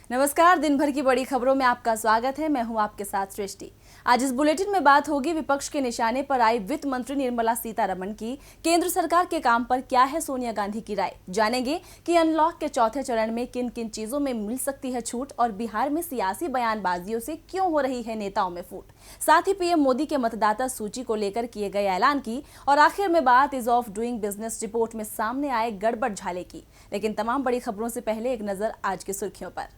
नमस्कार। दिन भर की बड़ी खबरों में आपका स्वागत है। मैं हूं आपके साथ सृष्टि। आज इस बुलेटिन में बात होगी विपक्ष के निशाने पर आई वित्त मंत्री निर्मला सीतारमण की। केंद्र सरकार के काम पर क्या है सोनिया गांधी की राय, जानेंगे कि अनलॉक के चौथे चरण में किन किन चीजों में मिल सकती है छूट और बिहार में सियासी बयानबाजियों से क्यों हो रही है नेताओं में फूट। साथ ही पीएम मोदी के मतदाता सूची को लेकर किए गए ऐलान की और आखिर में बात is of doing business report में सामने आए गड़बड़ झाले की। लेकिन तमाम बड़ी खबरों से पहले एक नजर आज की सुर्खियों पर।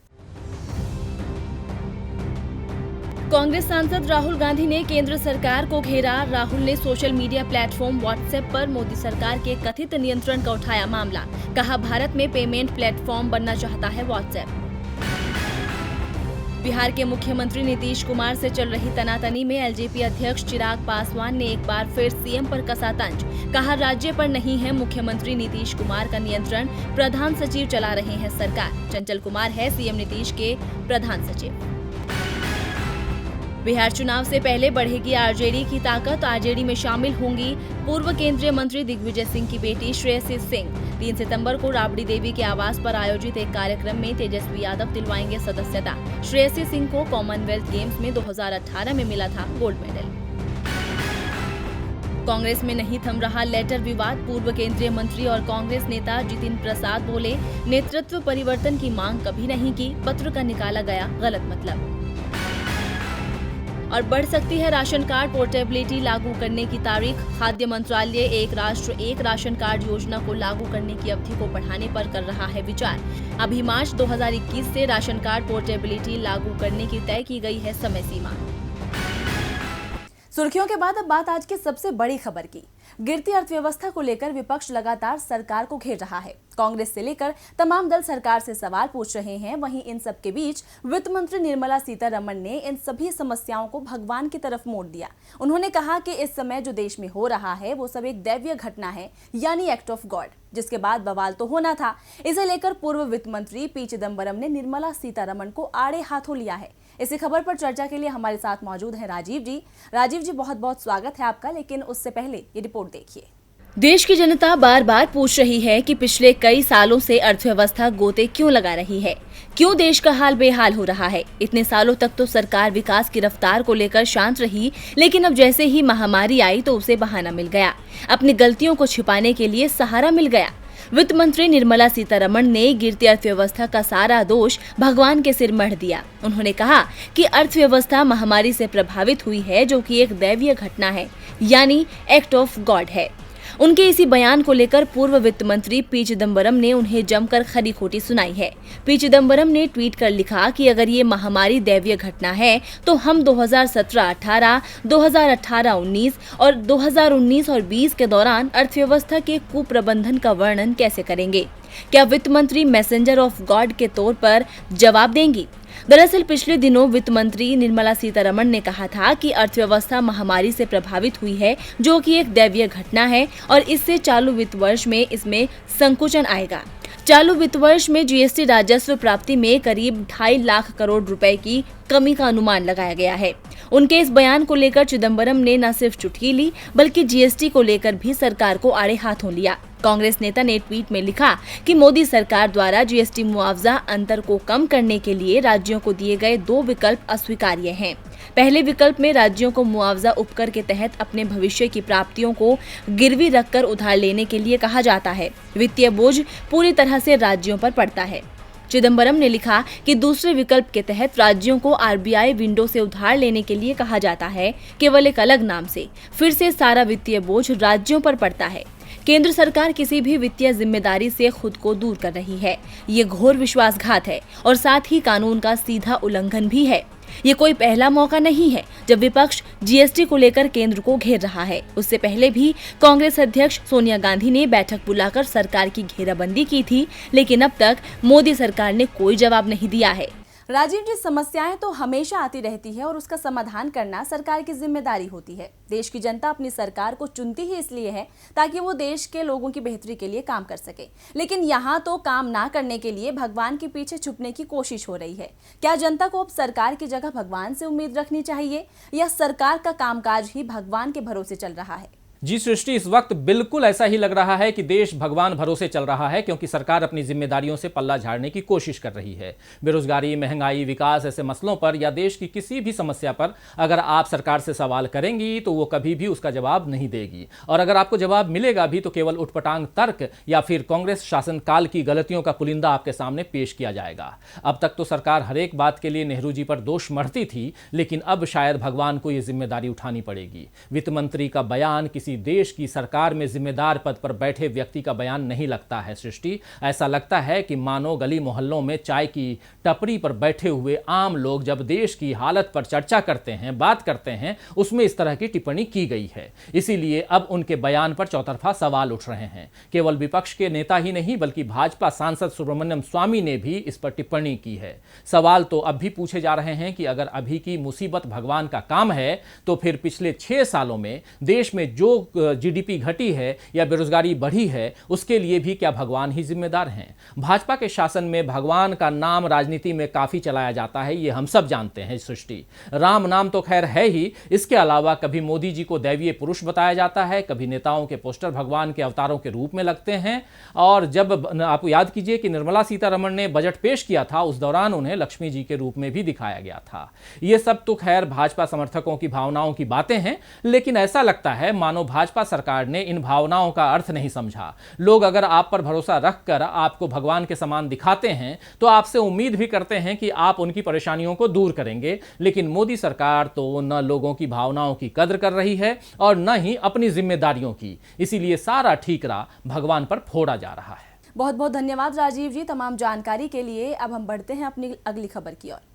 कांग्रेस सांसद राहुल गांधी ने केंद्र सरकार को घेरा। राहुल ने सोशल मीडिया प्लेटफॉर्म व्हाट्सएप पर मोदी सरकार के कथित नियंत्रण का उठाया मामला। कहा, भारत में पेमेंट प्लेटफॉर्म बनना चाहता है व्हाट्सएप। बिहार के मुख्यमंत्री नीतीश कुमार से चल रही तनातनी में एलजेपी अध्यक्ष चिराग पासवान ने एक बार फिर सीएम पर कसा तंज। कहा, राज्य पर नहीं है मुख्यमंत्री नीतीश कुमार का नियंत्रण, प्रधान सचिव चला रहे हैं सरकार। चंचल कुमार है सीएम नीतीश के प्रधान सचिव। बिहार चुनाव से पहले बढ़ेगी आरजेडी की ताकत। आरजेडी में शामिल होंगी पूर्व केंद्रीय मंत्री दिग्विजय सिंह की बेटी श्रेयसी सिंह। 3 सितंबर को राबड़ी देवी के आवास पर आयोजित एक कार्यक्रम में तेजस्वी यादव दिलवाएंगे सदस्यता। श्रेयसी सिंह को कॉमनवेल्थ गेम्स में 2018 में मिला था गोल्ड मेडल। कांग्रेस में नहीं थम रहा लेटर विवाद। पूर्व केंद्रीय मंत्री और कांग्रेस नेता जितिन प्रसाद बोले, नेतृत्व परिवर्तन की मांग कभी नहीं की, पत्र का निकाला गया गलत मतलब। और बढ़ सकती है राशन कार्ड पोर्टेबिलिटी लागू करने की तारीख। खाद्य मंत्रालय एक राष्ट्र एक राशन कार्ड योजना को लागू करने की अवधि को बढ़ाने पर कर रहा है विचार। अभी मार्च 2021 से राशन कार्ड पोर्टेबिलिटी लागू करने की तय की गई है समय सीमा। सुर्खियों के बाद अब बात आज की सबसे बड़ी खबर की। गिरती अर्थव्यवस्था को लेकर विपक्ष लगातार सरकार को घेर रहा है। कांग्रेस से लेकर तमाम दल सरकार से सवाल पूछ रहे हैं। वहीं इन सब के बीच वित्त मंत्री निर्मला सीतारमण ने इन सभी समस्याओं को भगवान की तरफ मोड़ दिया। उन्होंने कहा कि इस समय जो देश में हो रहा है वो सब एक दैवीय घटना है, यानी एक्ट ऑफ गॉड, जिसके बाद बवाल तो होना था। इसे लेकर पूर्व वित्त मंत्री पी चिदंबरम ने निर्मला सीतारमण को आड़े हाथों लिया है। इसी खबर पर चर्चा के लिए हमारे साथ मौजूद हैं राजीव जी। राजीव जी, बहुत बहुत स्वागत है आपका। लेकिन उससे पहले ये रिपोर्ट देखिए। देश की जनता बार बार पूछ रही है कि पिछले कई सालों से अर्थव्यवस्था गोते क्यों लगा रही है, क्यों देश का हाल बेहाल हो रहा है। इतने सालों तक तो सरकार विकास की रफ्तार को लेकर शांत रही, लेकिन अब जैसे ही महामारी आई तो उसे बहाना मिल गया, अपनी गलतियों को छिपाने के लिए सहारा मिल गया। वित्त मंत्री निर्मला सीतारमण ने गिरती अर्थव्यवस्था का सारा दोष भगवान के सिर मढ़ दिया। उन्होंने कहा कि अर्थव्यवस्था महामारी से प्रभावित हुई है, जो कि एक दैवीय घटना है, यानी एक्ट ऑफ गॉड है। उनके इसी बयान को लेकर पूर्व वित्त मंत्री पी चिदंबरम ने उन्हें जमकर खरी खोटी सुनाई है। पी चिदंबरम ने ट्वीट कर लिखा कि अगर ये महामारी दैवीय घटना है तो हम 2017-18, 2018-19 और 2019 और 20 के दौरान अर्थव्यवस्था के कुप्रबंधन का वर्णन कैसे करेंगे? क्या वित्त मंत्री मैसेंजर ऑफ गॉड के तौर पर जवाब देंगी? दरअसल पिछले दिनों वित्त मंत्री निर्मला सीतारमण ने कहा था कि अर्थव्यवस्था महामारी से प्रभावित हुई है, जो कि एक दैवीय घटना है और इससे चालू वित्त वर्ष में इसमें संकुचन आएगा। चालू वित्त वर्ष में जीएसटी राजस्व प्राप्ति में करीब 2.5 लाख करोड़ रुपए की कमी का अनुमान लगाया गया है। उनके इस बयान को लेकर चिदंबरम ने न सिर्फ चुटकी ली, बल्कि जीएसटी को लेकर भी सरकार को आड़े हाथों लिया। कांग्रेस नेता ने ट्वीट में लिखा कि मोदी सरकार द्वारा जीएसटी मुआवजा अंतर को कम करने के लिए राज्यों को दिए गए 2 विकल्प अस्वीकार्य हैं। पहले विकल्प में राज्यों को मुआवजा उपकर के तहत अपने भविष्य की प्राप्तियों को गिरवी रखकर उधार लेने के लिए कहा जाता है। वित्तीय बोझ पूरी तरह से राज्यों पर पड़ता है। चिदंबरम ने लिखा कि दूसरे विकल्प के तहत राज्यों को आरबीआई विंडो से उधार लेने के लिए कहा जाता है, केवल एक अलग नाम से। फिर से सारा वित्तीय बोझ राज्यों पर पड़ता है। केंद्र सरकार किसी भी वित्तीय जिम्मेदारी से खुद को दूर कर रही है। ये घोर विश्वासघात है और साथ ही कानून का सीधा उल्लंघन भी है। ये कोई पहला मौका नहीं है जब विपक्ष जीएसटी को लेकर केंद्र को घेर रहा है। उससे पहले भी कांग्रेस अध्यक्ष सोनिया गांधी ने बैठक बुलाकर सरकार की घेराबंदी की थी, लेकिन अब तक मोदी सरकार ने कोई जवाब नहीं दिया है। राजीव जी, समस्याएं तो हमेशा आती रहती है और उसका समाधान करना सरकार की जिम्मेदारी होती है। देश की जनता अपनी सरकार को चुनती ही इसलिए है ताकि वो देश के लोगों की बेहतरी के लिए काम कर सके। लेकिन यहाँ तो काम ना करने के लिए भगवान के पीछे छुपने की कोशिश हो रही है। क्या जनता को अब सरकार की जगह भगवान से उम्मीद रखनी चाहिए या सरकार का कामकाज ही भगवान के भरोसे चल रहा है? जी सृष्टि, इस वक्त बिल्कुल ऐसा ही लग रहा है कि देश भगवान भरोसे चल रहा है, क्योंकि सरकार अपनी जिम्मेदारियों से पल्ला झाड़ने की कोशिश कर रही है। बेरोजगारी, महंगाई, विकास ऐसे मसलों पर या देश की किसी भी समस्या पर अगर आप सरकार से सवाल करेंगी तो वो कभी भी उसका जवाब नहीं देगी, और अगर आपको जवाब मिलेगा भी तो केवल उटपटांग तर्क या फिर कांग्रेस शासनकाल की गलतियों का पुलिंदा आपके सामने पेश किया जाएगा। अब तक तो सरकार हर एक बात के लिए नेहरू जी पर दोष मढ़ती थी, लेकिन अब शायद भगवान को यह जिम्मेदारी उठानी पड़ेगी। वित्त मंत्री का बयान किसी देश की सरकार में जिम्मेदार पद पर बैठे व्यक्ति का बयान नहीं लगता है सृष्टि। ऐसा लगता है कि मानो गली मोहल्लों में चाय की टपरी पर बैठे हुए आम लोग जब देश की हालत पर चर्चा करते हैं, बात करते हैं, उसमें इस तरह की टिप्पणी की गई है। इसीलिए अब उनके बयान पर चौतरफा सवाल उठ रहे हैं। केवल विपक्ष के नेता ही नहीं बल्कि भाजपा सांसद सुब्रमण्यम स्वामी ने भी इस पर टिप्पणी की है। सवाल तो अब भी पूछे जा रहे हैं कि अगर अभी की मुसीबत भगवान का काम है तो फिर पिछले 6 सालों में देश में जो जीडीपी घटी है या बेरोजगारी बढ़ी है, उसके लिए भी क्या भगवान ही जिम्मेदार हैं? भाजपा के शासन में भगवान का नाम राजनीति में काफी चलाया जाता है, ये हम सब जानते हैं सृष्टि। राम नाम तो खैर है ही, इसके अलावा कभी मोदी जी को दैवीय पुरुष बताया जाता है, कभी नेताओं के पोस्टर भगवान के अवतारों के रूप में लगते हैं। और जब आप याद कीजिए कि निर्मला सीतारमण ने बजट पेश किया था, उस दौरान उन्हें लक्ष्मी जी के रूप में भी दिखाया गया था। ये सब तो खैर भाजपा समर्थकों की भावनाओं की बातें हैं, लेकिन ऐसा लगता है मानो भाजपा सरकार ने इन भावनाओं का अर्थ नहीं समझा। लोग अगर आप पर भरोसा रखकर आपको भगवान के समान दिखाते हैं तो आपसे उम्मीद भी करते हैं कि आप उनकी परेशानियों को दूर करेंगे, लेकिन मोदी सरकार तो न लोगों की भावनाओं की कद्र कर रही है और न ही अपनी जिम्मेदारियों की। इसीलिए सारा ठीकरा भगवान पर फोड़ा जा रहा है। बहुत बहुत धन्यवाद राजीव जी तमाम जानकारी के लिए। अब हम बढ़ते हैं अपनी अगली खबर की ओर।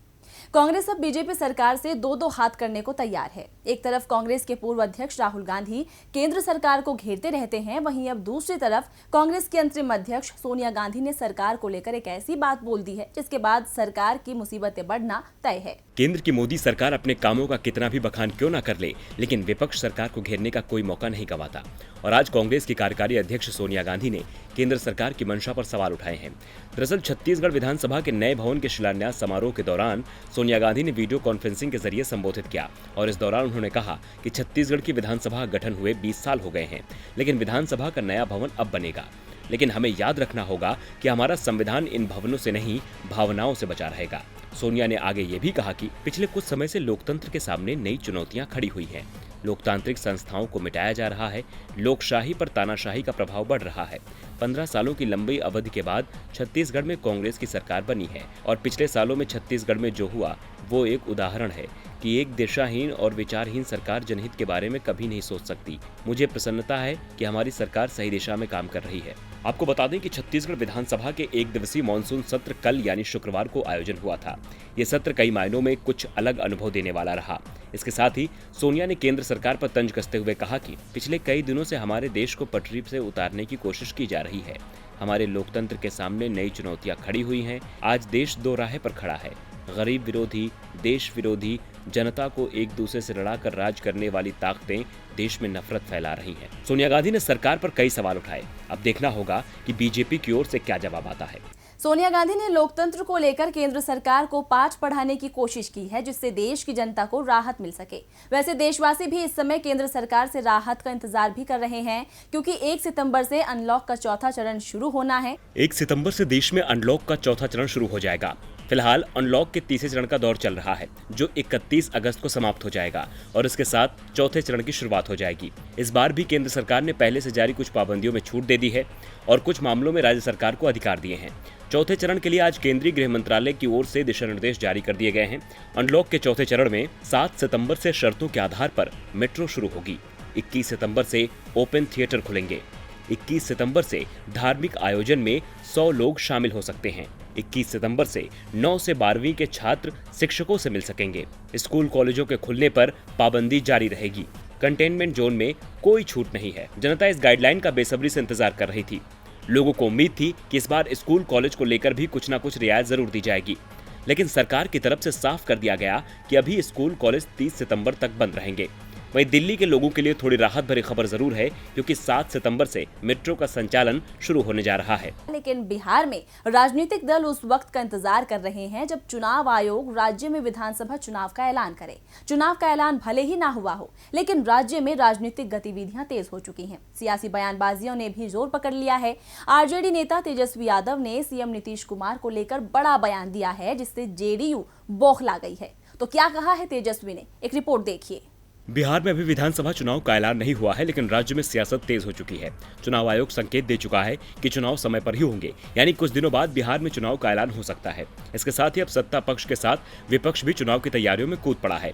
कांग्रेस अब बीजेपी सरकार से दो हाथ करने को तैयार है। एक तरफ कांग्रेस के पूर्व अध्यक्ष राहुल गांधी केंद्र सरकार को घेरते रहते हैं, वहीं अब दूसरी तरफ कांग्रेस की अंतरिम अध्यक्ष सोनिया गांधी ने सरकार को लेकर एक ऐसी बात बोल दी है जिसके बाद सरकार की मुसीबतें बढ़ना तय है। केंद्र की मोदी सरकार अपने कामों का कितना भी बखान क्यों ना कर ले, लेकिन विपक्ष सरकार को घेरने का कोई मौका नहीं गंवाता। और आज कांग्रेस की कार्यकारी अध्यक्ष सोनिया गांधी ने केंद्र सरकार की मंशा पर सवाल उठाए हैं। दरअसल छत्तीसगढ़ विधानसभा के नए भवन के शिलान्यास समारोह के दौरान सोनिया गांधी ने वीडियो कॉन्फ्रेंसिंग के जरिए संबोधित किया और इस दौरान उन्होंने कहा कि छत्तीसगढ़ की विधानसभा गठन हुए 20 साल हो गए हैं, लेकिन विधानसभा का नया भवन अब बनेगा। लेकिन हमें याद रखना होगा कि हमारा संविधान इन भवनों से नहीं, भावनाओं से बचा रहेगा। सोनिया ने आगे ये भी कहा कि पिछले कुछ समय से लोकतंत्र के सामने नई चुनौतियां खड़ी हुई हैं। लोकतांत्रिक संस्थाओं को मिटाया जा रहा है, लोकशाही पर तानाशाही का प्रभाव बढ़ रहा है। 15 सालों की लंबी अवधि के बाद छत्तीसगढ़ में कांग्रेस की सरकार बनी है और पिछले सालों में छत्तीसगढ़ में जो हुआ वो एक उदाहरण है कि एक दिशाहीन और विचारहीन सरकार जनहित के बारे में कभी नहीं सोच सकती। मुझे प्रसन्नता है कि हमारी सरकार सही दिशा में काम कर रही है। आपको बता दें कि छत्तीसगढ़ विधानसभा के 1 दिवसीय मानसून सत्र कल यानी शुक्रवार को आयोजन हुआ था। ये सत्र कई मायनों में कुछ अलग अनुभव देने वाला रहा। इसके साथ ही सोनिया ने केंद्र सरकार पर तंज कसते हुए कहा कि पिछले कई दिनों से हमारे देश को पटरी से उतारने की कोशिश की जा रही है। हमारे लोकतंत्र के सामने नई चुनौतियां खड़ी हुई हैं। आज देश दो राह पर खड़ा है। गरीब विरोधी, देश विरोधी, जनता को एक दूसरे से लड़ाकर राज करने वाली ताकतें देश में नफरत फैला रही हैं। सोनिया गांधी ने सरकार पर कई सवाल उठाए। अब देखना होगा कि बीजेपी की ओर से क्या जवाब आता है। सोनिया गांधी ने लोकतंत्र को लेकर केंद्र सरकार को पाठ पढ़ाने की कोशिश की है, जिससे देश की जनता को राहत मिल सके। वैसे देशवासी भी इस समय केंद्र सरकार से राहत का इंतजार भी कर रहे हैं, क्योंकि 1 सितंबर से अनलॉक का चौथा चरण शुरू होना है। 1 सितंबर से देश में अनलॉक का चौथा चरण शुरू हो जाएगा। फिलहाल अनलॉक के तीसरे चरण का दौर चल रहा है, जो 31 अगस्त को समाप्त हो जाएगा और इसके साथ चौथे चरण की शुरुआत हो जाएगी। इस बार भी केंद्र सरकार ने पहले से जारी कुछ पाबंदियों में छूट दे दी है और कुछ मामलों में राज्य सरकार को अधिकार दिए हैं। चौथे चरण के लिए आज केंद्रीय गृह मंत्रालय की ओर से दिशा निर्देश जारी कर दिए गए हैं। अनलॉक के चौथे चरण में 7 सितंबर से शर्तों के आधार पर मेट्रो शुरू होगी। 21 सितंबर से ओपन थिएटर खुलेंगे। 21 सितंबर से धार्मिक आयोजन में 100 लोग शामिल हो सकते हैं। 21 सितंबर से 9 से 12वीं के छात्र शिक्षकों से मिल सकेंगे। स्कूल कॉलेजों के खुलने पर पाबंदी जारी रहेगी। कंटेनमेंट जोन में कोई छूट नहीं है। जनता इस गाइडलाइन का बेसब्री से इंतजार कर रही थी। लोगों को उम्मीद थी कि इस बार स्कूल कॉलेज को लेकर भी कुछ ना कुछ रियायत जरूर दी जाएगी, लेकिन सरकार की तरफ से साफ कर दिया गया कि अभी स्कूल कॉलेज 30 सितंबर तक बंद रहेंगे। वहीं दिल्ली के लोगों के लिए थोड़ी राहत भरी खबर जरूर है, क्योंकि 7 सितंबर से मेट्रो का संचालन शुरू होने जा रहा है। लेकिन बिहार में राजनीतिक दल उस वक्त का इंतजार कर रहे हैं जब चुनाव आयोग राज्य में विधानसभा चुनाव का ऐलान करे। चुनाव का ऐलान भले ही ना हुआ हो, लेकिन राज्य में राजनीतिक गतिविधियां तेज हो चुकी हैं। सियासी बयानबाजियों ने भी जोर पकड़ लिया है। आरजेडी नेता तेजस्वी यादव ने सीएम नीतीश कुमार को लेकर बड़ा बयान दिया है, जिससे जेडीयू बौखला गई है। तो क्या कहा है तेजस्वी ने, एक रिपोर्ट देखिए। बिहार में अभी विधानसभा चुनाव का ऐलान नहीं हुआ है, लेकिन राज्य में सियासत तेज हो चुकी है। चुनाव आयोग संकेत दे चुका है कि चुनाव समय पर ही होंगे, यानी कुछ दिनों बाद बिहार में चुनाव का ऐलान हो सकता है। इसके साथ ही अब सत्ता पक्ष के साथ विपक्ष भी चुनाव की तैयारियों में कूद पड़ा है।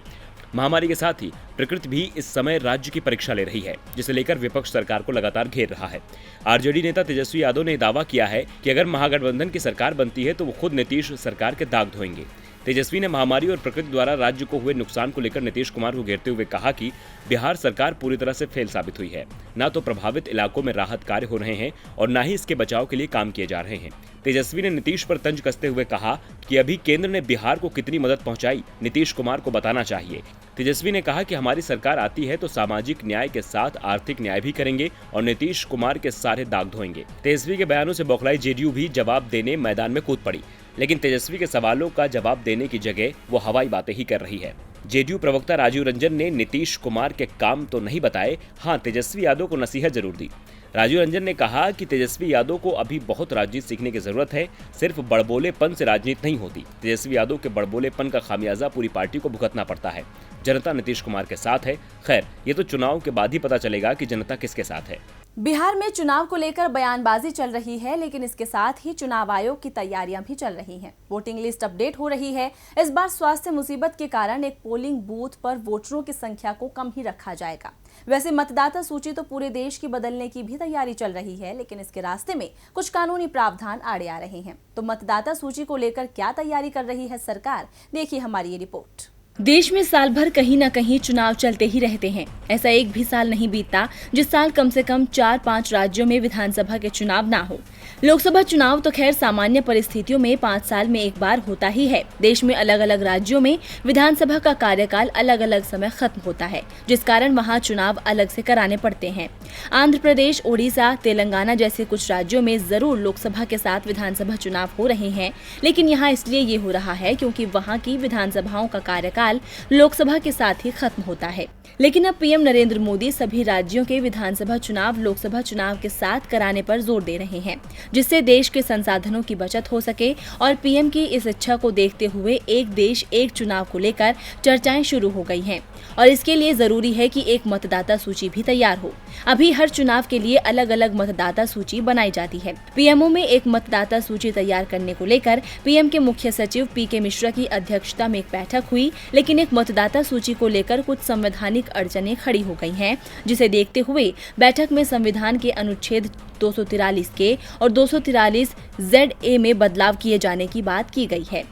महामारी के साथ ही प्रकृति भी इस समय राज्य की परीक्षा ले रही है, जिसे लेकर विपक्ष सरकार को लगातार घेर रहा है। आरजेडी नेता तेजस्वी यादव ने दावा किया है कि अगर महागठबंधन की सरकार बनती है तो वो खुद नीतीश सरकार के दाग धोएंगे। तेजस्वी ने महामारी और प्रकृति द्वारा राज्य को हुए नुकसान को लेकर नीतीश कुमार को घेरते हुए कहा कि बिहार सरकार पूरी तरह से फेल साबित हुई है। न तो प्रभावित इलाकों में राहत कार्य हो रहे हैं और न ही इसके बचाव के लिए काम किए जा रहे हैं। तेजस्वी ने नीतीश पर तंज कसते हुए कहा कि अभी केंद्र ने बिहार को कितनी मदद पहुंचाई, नीतीश कुमार को बताना चाहिए। तेजस्वी ने कहा कि हमारी सरकार आती है तो सामाजिक न्याय के साथ आर्थिक न्याय भी करेंगे और नीतीश कुमार के सारे दाग धोएंगे। तेजस्वी के बयानों से बौखलाई जेडीयू भी जवाब देने मैदान में कूद पड़ी, लेकिन तेजस्वी के सवालों का जवाब देने की जगह वो हवाई बातें ही कर रही है। जेडीयू प्रवक्ता राजीव रंजन ने नीतीश कुमार के काम तो नहीं बताए, हाँ तेजस्वी यादव को नसीहत जरूर दी। राजीव रंजन ने कहा कि तेजस्वी यादव को अभी बहुत राजनीति सीखने की जरूरत है, सिर्फ बड़बोलेपन से राजनीति नहीं होती। तेजस्वी यादव के बड़बोलेपन का खामियाजा पूरी पार्टी को भुगतना पड़ता है। जनता नीतीश कुमार के साथ है। खैर, ये तो चुनाव के बाद ही पता चलेगा कि जनता किसके साथ है। बिहार में चुनाव को लेकर बयानबाजी चल रही है, लेकिन इसके साथ ही चुनाव आयोग की तैयारियां भी चल रही हैं। वोटिंग लिस्ट अपडेट हो रही है। इस बार स्वास्थ्य मुसीबत के कारण एक पोलिंग बूथ पर वोटरों की संख्या को कम ही रखा जाएगा। वैसे मतदाता सूची तो पूरे देश की बदलने की भी तैयारी चल रही है, लेकिन इसके रास्ते में कुछ कानूनी प्रावधान आड़े आ रहे हैं। तो मतदाता सूची को लेकर क्या तैयारी कर रही है सरकार, देखिए हमारी ये रिपोर्ट। देश में साल भर कहीं न कहीं चुनाव चलते ही रहते हैं। ऐसा एक भी साल नहीं बीतता जिस साल कम से कम 4-5 राज्यों में विधानसभा के चुनाव ना हो। लोकसभा चुनाव तो खैर सामान्य परिस्थितियों में 5 साल में एक बार होता ही है। देश में अलग अलग राज्यों में विधानसभा का कार्यकाल अलग अलग समय खत्म होता है, जिस कारण वहाँ चुनाव अलग से कराने पड़ते हैं। आंध्र प्रदेश, ओडिशा, तेलंगाना जैसे कुछ राज्यों में जरूर लोकसभा के साथ विधानसभा चुनाव हो रहे हैं, लेकिन यहाँ इसलिए ये हो रहा है क्योंकि वहाँ की विधानसभाओं का कार्यकाल लोकसभा के साथ ही खत्म होता है। लेकिन अब पीएम नरेंद्र मोदी सभी राज्यों के विधानसभा चुनाव लोकसभा चुनाव के साथ कराने पर जोर दे रहे हैं, जिससे देश के संसाधनों की बचत हो सके। और पीएम की इस इच्छा को देखते हुए एक देश एक चुनाव को लेकर चर्चाएं शुरू हो गई हैं और इसके लिए जरूरी है कि एक मतदाता सूची भी तैयार हो। अभी हर चुनाव के लिए अलग अलग मतदाता सूची बनाई जाती है। पीएमओ में एक मतदाता सूची तैयार करने को लेकर पीएम के मुख्य सचिव पीके मिश्रा की अध्यक्षता में एक बैठक हुई, लेकिन एक मतदाता सूची को लेकर कुछ संवैधानिक अड़चनें खड़ी हो गई हैं, जिसे देखते हुए बैठक में संविधान के अनुच्छेद 243 के और 243 ZA में बदलाव किए जाने की बात की गई है।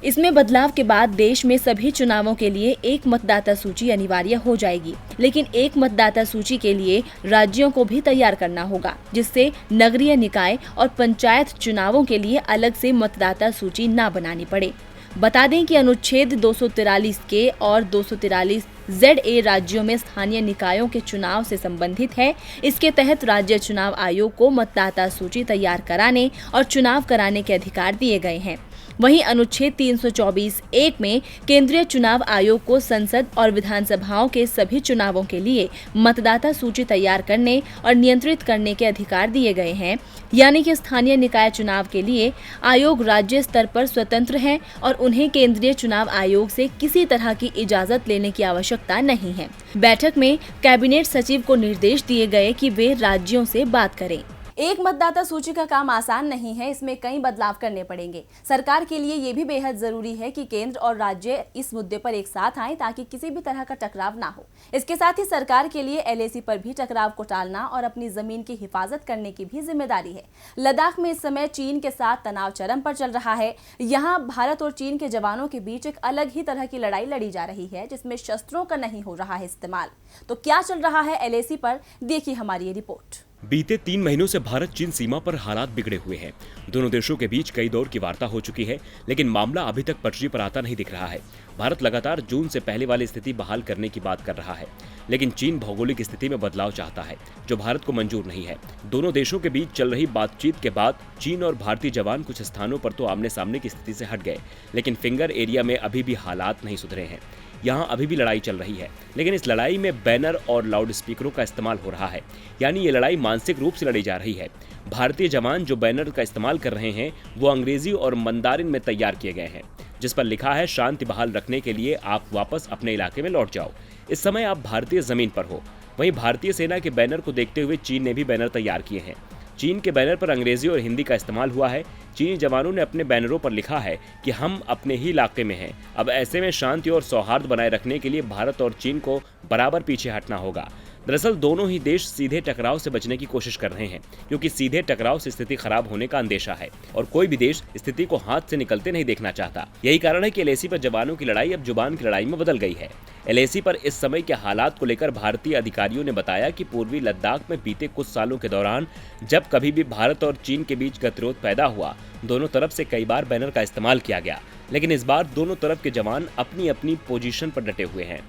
इसमें बदलाव के बाद देश में सभी चुनावों के लिए एक मतदाता सूची अनिवार्य हो जाएगी, लेकिन एक मतदाता सूची के लिए राज्यों को भी तैयार करना होगा, जिससे नगरीय निकाय और पंचायत चुनावों के लिए अलग से मतदाता सूची न बनानी पड़े। बता दें कि अनुच्छेद 243 के और 243 ZA राज्यों में स्थानीय निकायों के चुनाव से संबंधित है। इसके तहत राज्य चुनाव आयोग को मतदाता सूची तैयार कराने और चुनाव कराने के अधिकार दिए गए हैं। वहीं अनुच्छेद 324(1) में केंद्रीय चुनाव आयोग को संसद और विधानसभाओं के सभी चुनावों के लिए मतदाता सूची तैयार करने और नियंत्रित करने के अधिकार दिए गए हैं। यानी कि स्थानीय निकाय चुनाव के लिए आयोग राज्य स्तर पर स्वतंत्र है और उन्हें केंद्रीय चुनाव आयोग से किसी तरह की इजाजत लेने की आवश्यकता नहीं है। बैठक में कैबिनेट सचिव को निर्देश दिए गए कि वे राज्यों से बात करें। एक मतदाता सूची का काम आसान नहीं है, इसमें कई बदलाव करने पड़ेंगे। सरकार के लिए ये भी बेहद जरूरी है कि केंद्र और राज्य इस मुद्दे पर एक साथ आएं ताकि किसी भी तरह का टकराव ना हो। इसके साथ ही सरकार के लिए LAC पर भी टकराव को टालना और अपनी जमीन की हिफाजत करने की भी जिम्मेदारी है। लद्दाख में इस समय चीन के साथ तनाव चरम पर चल रहा है। यहाँ भारत और चीन के जवानों के बीच एक अलग ही तरह की लड़ाई लड़ी जा रही है, जिसमें शस्त्रों का नहीं हो रहा है इस्तेमाल। तो क्या चल रहा है LAC पर, देखिए हमारी ये रिपोर्ट। बीते 3 महीनों से भारत चीन सीमा पर हालात बिगड़े हुए हैं। दोनों देशों के बीच कई दौर की वार्ता हो चुकी है, लेकिन मामला अभी तक पटरी पर आता नहीं दिख रहा है। भारत लगातार जून से पहले वाली स्थिति बहाल करने की बात कर रहा है, लेकिन चीन भौगोलिक स्थिति में बदलाव चाहता है, जो भारत को मंजूर नहीं है। दोनों देशों के बीच चल रही बातचीत के बाद चीन और भारतीय जवान कुछ स्थानों पर तो आमने सामने की स्थिति से हट गए, लेकिन फिंगर एरिया में अभी भी हालात नहीं सुधरे हैं। यहाँ अभी भी लड़ाई चल रही है, लेकिन इस लड़ाई में बैनर और लाउड स्पीकरों का इस्तेमाल हो रहा है, यानी ये लड़ाई मानसिक रूप से लड़ी जा रही है। भारतीय जवान जो बैनर का इस्तेमाल कर रहे हैं वो अंग्रेजी और मंदारिन में तैयार किए गए हैं, जिस पर लिखा है शांति बहाल रखने के लिए आप वापस अपने इलाके में लौट जाओ। इस समय आप भारतीय जमीन पर हो। वहीं भारतीय सेना के बैनर को देखते हुए चीन ने भी बैनर तैयार किए हैं। चीन के बैनर पर अंग्रेजी और हिंदी का इस्तेमाल हुआ है। चीनी जवानों ने अपने बैनरों पर लिखा है कि हम अपने ही इलाके में हैं। अब ऐसे में शांति और सौहार्द बनाए रखने के लिए भारत और चीन को बराबर पीछे हटना होगा। दरअसल दोनों ही देश सीधे टकराव से बचने की कोशिश कर रहे हैं, क्योंकि सीधे टकराव से स्थिति खराब होने का अंदेशा है और कोई भी देश स्थिति को हाथ से निकलते नहीं देखना चाहता। यही कारण है कि एलएसी पर जवानों की लड़ाई अब जुबान की लड़ाई में बदल गई है। एलएसी पर इस समय के हालात को लेकर भारतीय अधिकारियों ने बताया कि पूर्वी लद्दाख में बीते कुछ सालों के दौरान जब कभी भी भारत और चीन के बीच गतिरोध पैदा हुआ, दोनों तरफ से कई बार बैनर का इस्तेमाल किया गया, लेकिन इस बार दोनों तरफ के जवान अपनी अपनी पोजीशन पर डटे हुए हैं,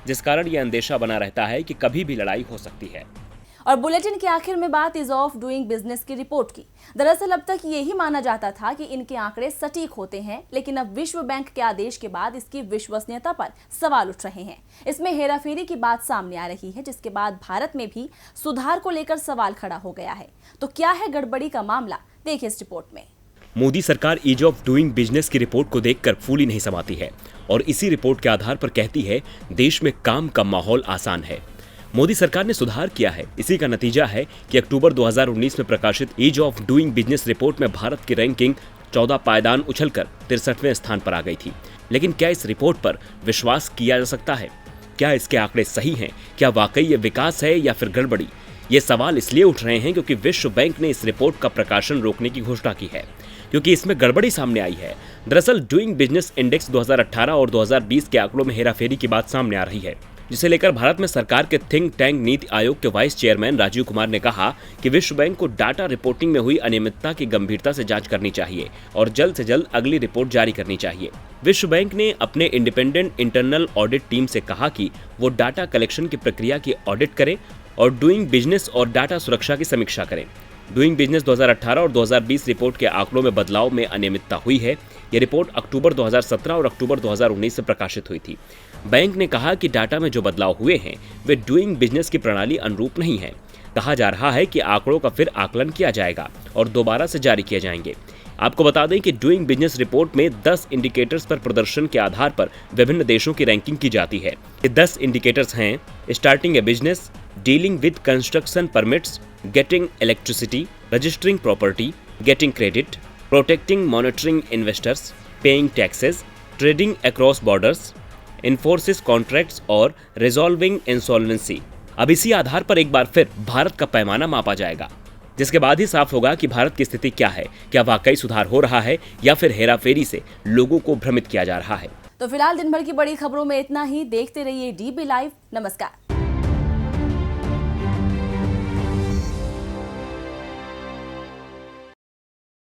जिस कारण यह अंदेशा बना रहता है कि कभी भी लड़ाई हो सकती है। और बुलेटिन के आखिर में बात इज ऑफ डूइंग बिजनेस की रिपोर्ट की। दरअसल अब तक यही माना जाता था कि इनके आंकड़े सटीक होते हैं, लेकिन अब विश्व बैंक के आदेश के बाद इसकी विश्वसनीयता पर सवाल उठ रहे हैं। इसमें हेराफेरी की बात सामने आ रही है, जिसके बाद भारत में भी सुधार को लेकर सवाल खड़ा हो गया है। तो क्या है गड़बड़ी का मामला, देखिए इस रिपोर्ट में। मोदी सरकार ईज ऑफ डूइंग बिजनेस की रिपोर्ट को देखकर फूली नहीं समाती है और इसी रिपोर्ट के आधार पर कहती है देश में काम का माहौल आसान है। मोदी सरकार ने सुधार किया है। इसी का नतीजा है कि अक्टूबर 2019 में प्रकाशित ease of doing business report में भारत की रैंकिंग 14 पायदान उछलकर 63वें स्थान पर आ गई थी। लेकिन क्या इस रिपोर्ट पर विश्वास किया जा सकता है? क्या इसके आंकड़े सही हैं? क्या वाकई ये विकास है या फिर गड़बड़ी? ये सवाल इसलिए उठ रहे हैं क्योंकि विश्व बैंक ने इस रिपोर्ट का प्रकाशन रोकने की घोषणा की है, क्योंकि इसमें गड़बड़ी सामने आई है। दरअसल डूइंग बिजनेस इंडेक्स 2018 और 2020 के आंकड़ों में हेराफेरी की बात सामने आ रही है, जिसे लेकर भारत में सरकार के थिंक टैंक नीति आयोग के वाइस चेयरमैन राजीव कुमार ने कहा कि विश्व बैंक को डाटा रिपोर्टिंग में हुई अनियमितता की गंभीरता से जांच करनी चाहिए और जल्द से जल्द अगली रिपोर्ट जारी करनी चाहिए। विश्व बैंक ने अपने इंडिपेंडेंट इंटरनल ऑडिट टीम से कहा कि वो डाटा कलेक्शन की प्रक्रिया की ऑडिट करे और डूइंग बिजनेस और डाटा सुरक्षा की समीक्षा करें। डूइंग बिजनेस 2018 और 2020 रिपोर्ट के आंकड़ों में बदलाव में अनियमितता हुई है। ये रिपोर्ट अक्टूबर 2017 और अक्टूबर 2019 से प्रकाशित हुई थी। बैंक ने कहा कि डाटा में जो बदलाव हुए हैं वे डूइंग बिजनेस की प्रणाली अनुरूप नहीं है। कहा जा रहा है कि आंकड़ों का फिर आकलन किया जाएगा और दोबारा से जारी किए जाएंगे। आपको बता दें कि डूइंग बिजनेस रिपोर्ट में 10 इंडिकेटर्स पर प्रदर्शन के आधार पर विभिन्न देशों की रैंकिंग की जाती है। ये 10 इंडिकेटर्स हैं: starting a business, dealing with construction permits, getting electricity, registering property, getting credit, protecting monitoring investors, paying taxes, trading across borders, enforcing contracts और रिजॉल्विंग इंसॉल्वेंसी। अब इसी आधार पर एक बार फिर भारत का पैमाना मापा जाएगा, जिसके बाद ही साफ होगा कि भारत की स्थिति क्या है, क्या वाकई सुधार हो रहा है या फिर हेराफेरी से लोगों को भ्रमित किया जा रहा है। तो फिलहाल दिन भर की बड़ी खबरों में इतना ही। देखते रहिए DB लाइव। नमस्कार।